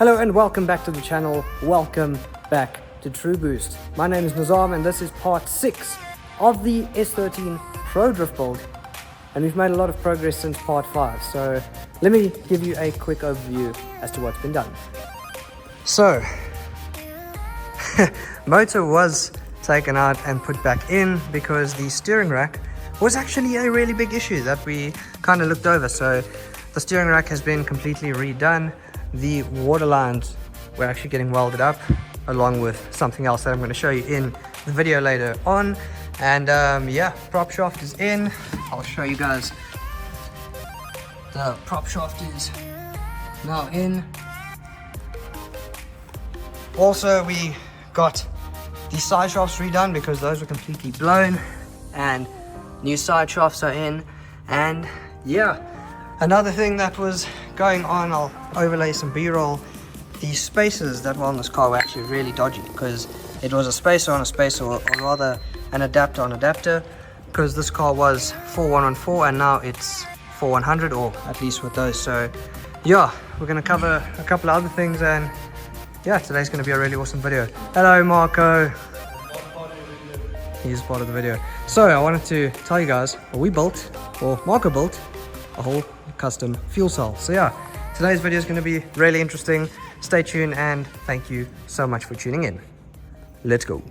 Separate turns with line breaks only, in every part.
Hello and welcome back to the channel. Welcome back to True Boost. My name is Nazam and this is part 6 of the S13 Drift Build. And we've made a lot of progress since part 5. So let me give you a quick overview as to what's been done. So, motor was taken out and put back in because the steering rack was actually a really big issue that we kind of looked over. So the steering rack has been completely redone. The water lines were actually getting welded up along with something else that I'm going to show you in the video later on. And yeah, prop shaft is in. I'll show you guys. The prop shaft is now in. Also, we got the side shafts redone because those were completely blown, and new side shafts are in. And yeah, another thing that was going on, I'll overlay some b-roll. The spacers that were on this car were actually really dodgy because it was a spacer on a spacer, or rather an adapter on adapter, because this car was 4114 and now it's 4100, or at least with those. So yeah, we're going to cover a couple of other things, and yeah, today's going to be a really awesome video. Hello Marco. He's part of the video. So I wanted to tell you guys, Marco built a whole custom fuel cell. So yeah, today's video is going to be really interesting. Stay tuned and thank you so much for tuning in. Let's go.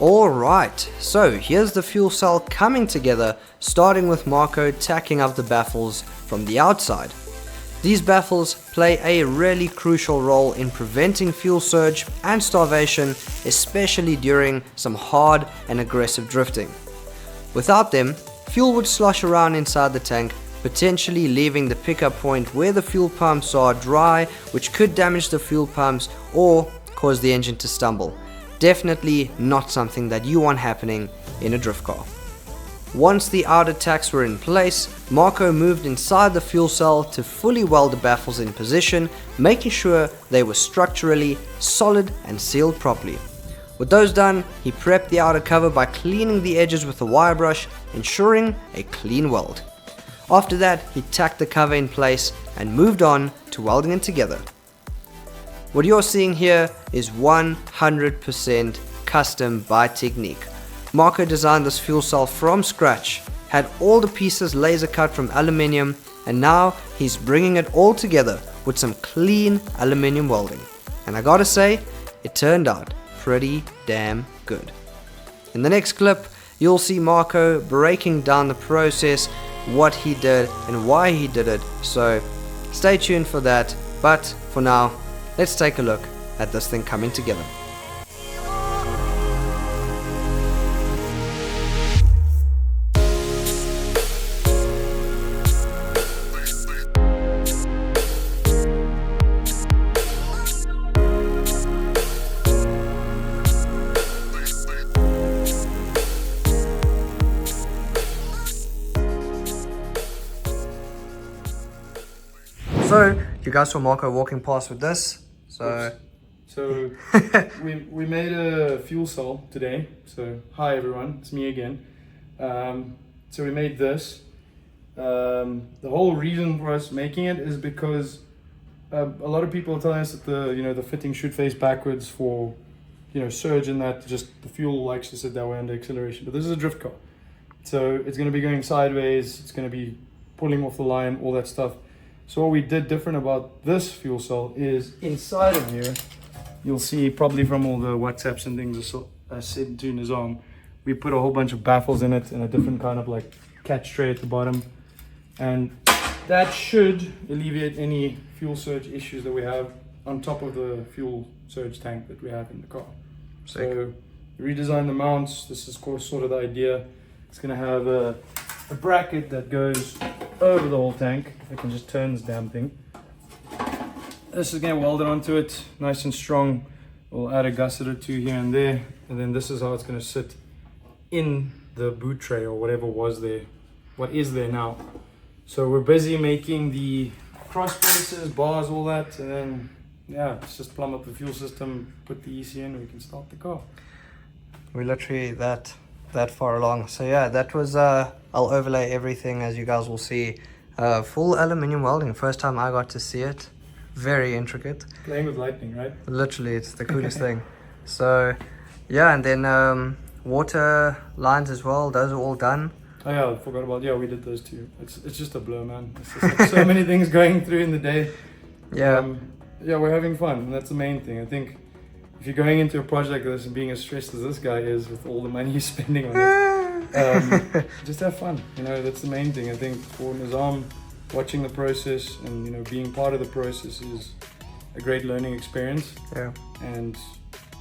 Alright, so here's the fuel cell coming together, starting with Marco tacking up the baffles from the outside. These baffles play a really crucial role in preventing fuel surge and starvation, especially during some hard and aggressive drifting. Without them, fuel would slosh around inside the tank, potentially leaving the pickup point where the fuel pumps are dry, which could damage the fuel pumps or cause the engine to stumble. Definitely not something that you want happening in a drift car. Once the outer tacks were in place, Marco moved inside the fuel cell to fully weld the baffles in position, making sure they were structurally solid and sealed properly. With those done, he prepped the outer cover by cleaning the edges with a wire brush, ensuring a clean weld. After that, he tacked the cover in place and moved on to welding it together. What you're seeing here is 100% custom by Tignique. Marco designed this fuel cell from scratch, had all the pieces laser cut from aluminium, and now he's bringing it all together with some clean aluminium welding. And I gotta say, it turned out pretty damn good. In the next clip, you'll see Marco breaking down the process, what he did and why he did it, so stay tuned for that. But for now, let's take a look at this thing coming together. So, you guys saw Marco walking past with this.
So we made a fuel cell today. So hi everyone, it's me again. So we made this. The whole reason for us making it is because a lot of people are telling us that the fitting should face backwards for surge, and that just the fuel likes to sit that way under acceleration. But this is a drift car, so it's going to be going sideways. It's going to be pulling off the line, all that stuff. So what we did different about this fuel cell is inside of here, you'll see probably from all the WhatsApps and things I said to Nizam, we put a whole bunch of baffles in it and a different kind of like catch tray at the bottom. And that should alleviate any fuel surge issues that we have on top of the fuel surge tank that we have in the car.
Sick.
So we redesigned the mounts. This is sort of the idea. It's going to have a bracket that goes over the whole tank. I can just turn this damn thing. This is going to weld it onto it, nice and strong. We'll add a gusset or two here and there, and then this is how it's going to sit in the boot tray or whatever was there, what is there now. So we're busy making the cross braces, bars, all that, and then yeah, let's just plumb up the fuel system, put the EC in, and we can start the car.
We're literally that far along. So yeah, that was I'll overlay everything as you guys will see. Full aluminium welding, first time I got to see it. Very intricate.
Playing with lightning, right?
Literally, it's the coolest thing. So yeah, and then water lines as well, those are all done.
Oh yeah, I forgot about, yeah, we did those too. It's just a blur, man. It's just like so many things going through in the day.
Yeah.
Yeah, we're having fun, and that's the main thing. I think if you're going into a project like this and being as stressed as this guy is with all the money he's spending on it, just have fun. You know, that's the main thing. I think for Nizam, watching the process and, you know, being part of the process is a great learning experience.
Yeah.
And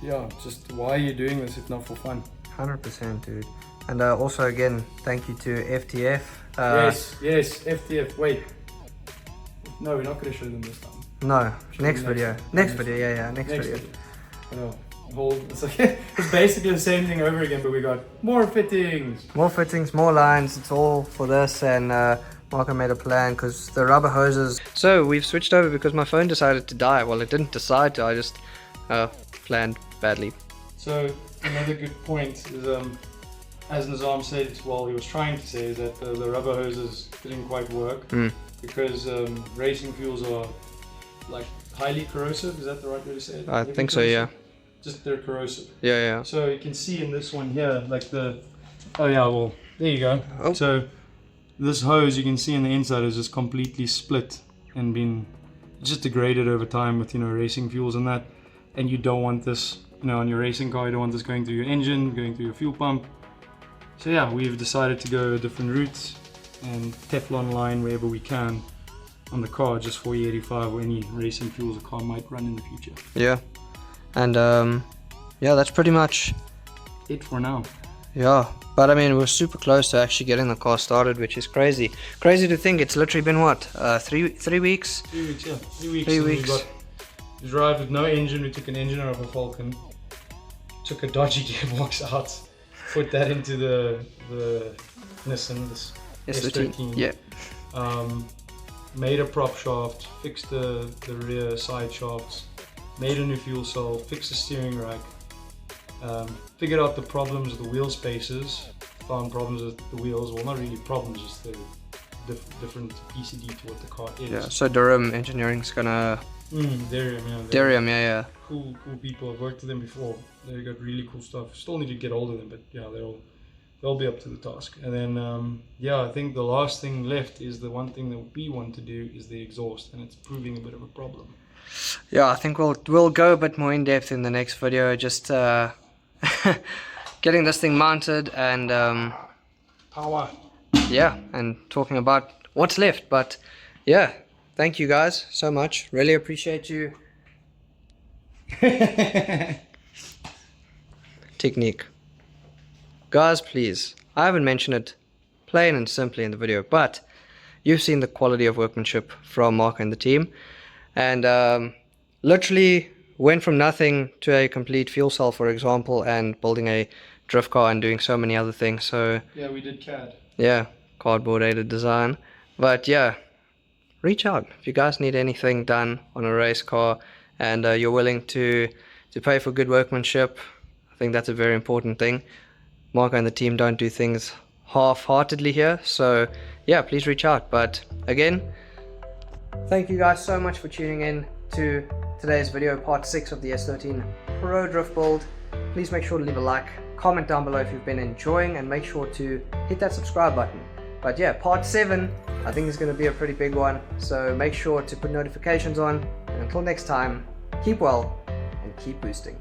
yeah, just why are you doing this if not for fun?
100%, dude. And also again, thank you to FTF.
Yes, FTF. Wait. No, we're not going to show them this time.
No, next video. Next video, yeah, next video.
It's basically the same thing over again, but we got more fittings.
More fittings, more lines, it's all for this, and Marco made a plan because the rubber hoses. So we've switched over because my phone decided to die. Well, it didn't decide to, I just planned badly.
So another good point is, as Nizam said, well, he was trying to say, is that the rubber hoses didn't quite work because racing fuels are like highly corrosive. Is that the right way to say it?
I think so, yeah.
Just they're corrosive.
Yeah.
So you can see in this one here, like the, oh yeah, well, there you go.
Oh.
So this hose, you can see in the inside is just completely split and been just degraded over time with, you know, racing fuels and that. And you don't want this, you know, on your racing car, you don't want this going through your engine, going through your fuel pump. So yeah, we've decided to go a different route and Teflon line wherever we can on the car, just for E85 or any racing fuels a car might run in the future.
Yeah. And yeah, that's pretty much
it for now.
Yeah, but I mean, we're super close to actually getting the car started, which is crazy. Crazy to think it's literally been what, 3 weeks?
3 weeks, yeah. 3 weeks.
3 weeks.
We drive with no engine. We took an engine out of a Falcon, took a dodgy gearbox out, put that into the Nissan, this S13.
Yeah.
Made a prop shaft, fixed the rear side shafts, made a new fuel cell, fixed the steering rack, figured out the problems with the wheel spaces, found problems with the wheels, well not really problems, just the different PCD to what the car is.
Yeah, so Durham Engineering's gonna...
Darium,
yeah.
Cool people, I've worked with them before, they got really cool stuff, still need to get hold of them, but yeah, they'll be up to the task. And then yeah, I think the last thing left is the one thing that we want to do is the exhaust, and it's proving a bit of a problem.
Yeah, I think we'll go a bit more in depth in the next video, just getting this thing mounted and
power.
Yeah, and talking about what's left. But yeah, thank you guys so much, really appreciate you. Tignique. Guys, please, I haven't mentioned it plain and simply in the video, but you've seen the quality of workmanship from Marco and the team, and literally went from nothing to a complete fuel cell, for example, and building a drift car and doing so many other things. So
yeah, we did CAD.
Yeah, cardboard aided design. But yeah, reach out if you guys need anything done on a race car and you're willing to pay for good workmanship. I think that's a very important thing. Marco and the team don't do things half-heartedly here, so yeah, please reach out. But again, thank you guys so much for tuning in to today's video, part 6 of the S13 Pro Drift Build. Please make sure to leave a like, comment down below if you've been enjoying, and make sure to hit that subscribe button. But yeah, part 7 I think is going to be a pretty big one, so make sure to put notifications on, and until next time, keep well and keep boosting.